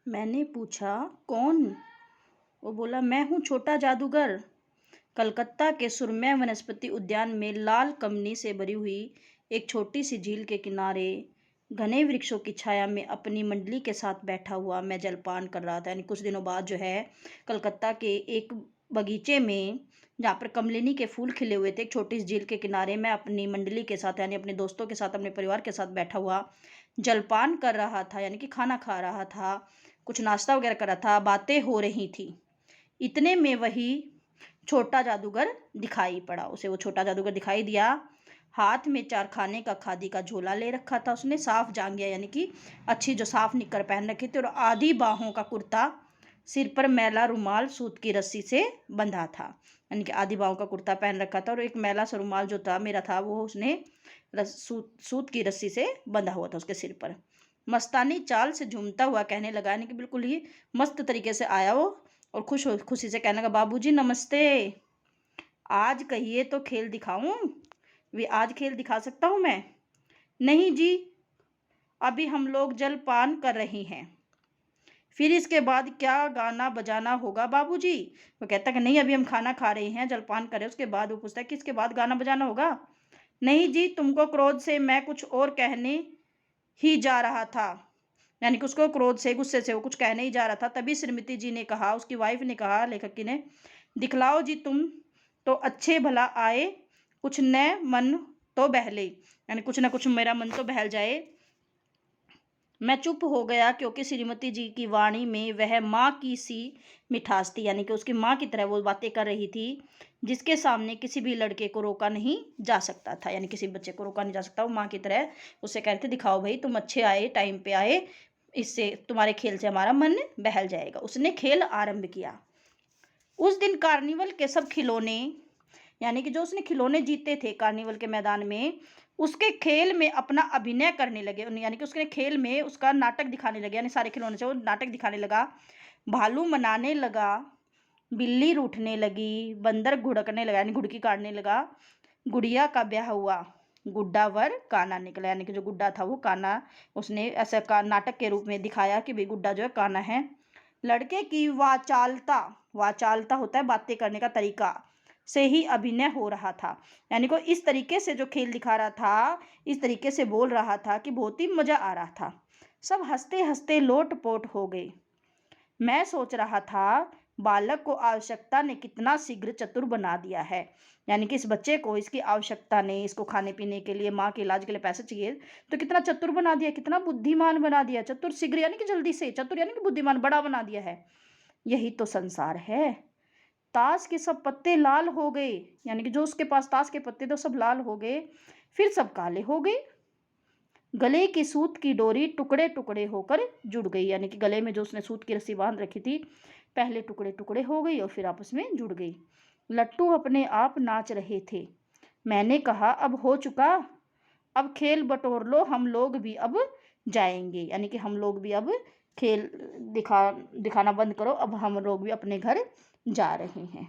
मैंने पूछा, कौन? वो बोला, मैं हूँ छोटा जादूगर। कलकत्ता के सुरम्य वनस्पति उद्यान में लाल कमनी से भरी हुई एक छोटी सी झील के किनारे घने वृक्षों की छाया में अपनी मंडली के साथ बैठा हुआ मैं जलपान कर रहा था। यानी कुछ दिनों बाद जो है, कलकत्ता के एक बगीचे में जहाँ पर कमलिनी के फूल खिले हुए थे, एक छोटी सी झील के किनारे मैं अपनी मंडली के साथ यानी अपने दोस्तों के साथ, अपने परिवार के साथ बैठा हुआ जलपान कर रहा था, यानी कि खाना खा रहा था, कुछ नाश्ता वगैरह कर रहा था, बातें हो रही थी। इतने में वही छोटा जादूगर दिखाई पड़ा। उसे वो छोटा जादूगर दिखाई दिया। हाथ में चारखाने का खादी का झोला ले रखा था उसने, साफ जांघिया यानी कि अच्छी जो साफ निक्कर पहन रखी थी, और आधी बाहों का कुर्ता, सिर पर मैला रुमाल सूत की रस्सी से बंधा था। यानी कि आधी बाहों का कुर्ता पहन रखा था और एक मैला सा रुमाल जो था मेरा था, वो उसने सूत की रस्सी से बंधा हुआ था उसके सिर पर। मस्तानी चाल से झूमता हुआ कहने लगा, यानी कि बिल्कुल ही मस्त तरीके से आया वो, और खुशी से कहने लगा, बाबूजी नमस्ते, आज कहिए तो खेल दिखाऊं? वे आज खेल दिखा सकता हूं मैं? नहीं जी, अभी हम लोग जलपान कर रहे हैं। फिर इसके बाद क्या गाना बजाना होगा बाबूजी? वो कहता कि नहीं, अभी हम खाना खा रहे हैं, जलपान कर रहे हैं। उसके बाद वो पूछता है कि इसके बाद गाना बजाना होगा? नहीं जी, तुमको क्रोध से मैं कुछ और कहने ही जा रहा था। यानी कि उसको क्रोध से, गुस्से से वो कुछ कहने ही जा रहा था। तभी श्रीमती जी ने कहा, उसकी वाइफ ने कहा, लेखक की ने, दिखलाओ जी तुम तो अच्छे भला आए, कुछ न मन तो बहले। यानी कुछ ना कुछ मेरा मन तो बहल जाए। मैं चुप हो गया क्योंकि श्रीमती जी की वाणी में वह माँ की सी मिठास थी। यानी कि उसकी माँ की तरह वो बातें कर रही थी, जिसके सामने किसी भी लड़के को रोका नहीं जा सकता था। यानी किसी बच्चे को रोका नहीं जा सकता। वो माँ की तरह उससे कह रहे थे, दिखाओ भाई तुम अच्छे आए, टाइम पे आए, इससे तुम्हारे खेल से हमारा मन बहल जाएगा। उसने खेल आरंभ किया। उस दिन कार्निवल के सब खिलौने, यानी कि जो उसने खिलौने जीते थे कार्निवल के मैदान में, उसके खेल में अपना अभिनय करने लगे। यानी कि उसके खेल में उसका नाटक दिखाने लगे। यानी सारे खिलौने से वो नाटक दिखाने लगा। भालू मनाने लगा, बिल्ली रूठने लगी, बंदर घुड़कने लगा यानी घुड़की काटने लगा, गुड़िया का ब्याह हुआ, गुड्डा वर काना निकला। यानी कि जो गुड्डा था वो काना, उसने ऐसा का नाटक के रूप में दिखाया कि भाई गुड्डा जो है काना है। लड़के की वाचालता, वाचालता होता है बातें करने का तरीका, से ही अभिनय हो रहा था। यानी को इस तरीके से जो खेल दिखा रहा था, इस तरीके से बोल रहा था कि बहुत ही मजा आ रहा था। सब हंसते हंसते लोटपोट हो गए। मैं सोच रहा था, बालक को आवश्यकता ने कितना शीघ्र चतुर बना दिया है। यानी कि इस बच्चे को इसकी आवश्यकता ने, इसको खाने पीने के लिए, माँ के इलाज के लिए पैसे चाहिए, तो कितना चतुर बना दिया, कितना बुद्धिमान बना दिया। चतुर शीघ्र यानी कि जल्दी से, चतुर यानी कि बुद्धिमान, बड़ा बना दिया है। यही तो संसार है। ताश के सब पत्ते लाल हो गए। यानी कि जो उसके पास ताश के पत्ते थे सब लाल हो गए, फिर सब काले हो गए। गले की सूत की डोरी टुकड़े टुकड़े होकर जुड़ गई। यानी कि गले में जो उसने सूत की रस्सी बांध रखी थी, पहले टुकड़े टुकड़े हो गई और फिर आपस में जुड़ गई। लट्टू अपने आप नाच रहे थे। मैंने कहा, अब हो चुका, अब खेल बटोर लो, हम लोग भी अब जाएंगे। यानी कि हम लोग भी अब खेल दिखाना बंद करो, अब हम लोग भी अपने घर जा रहे हैं।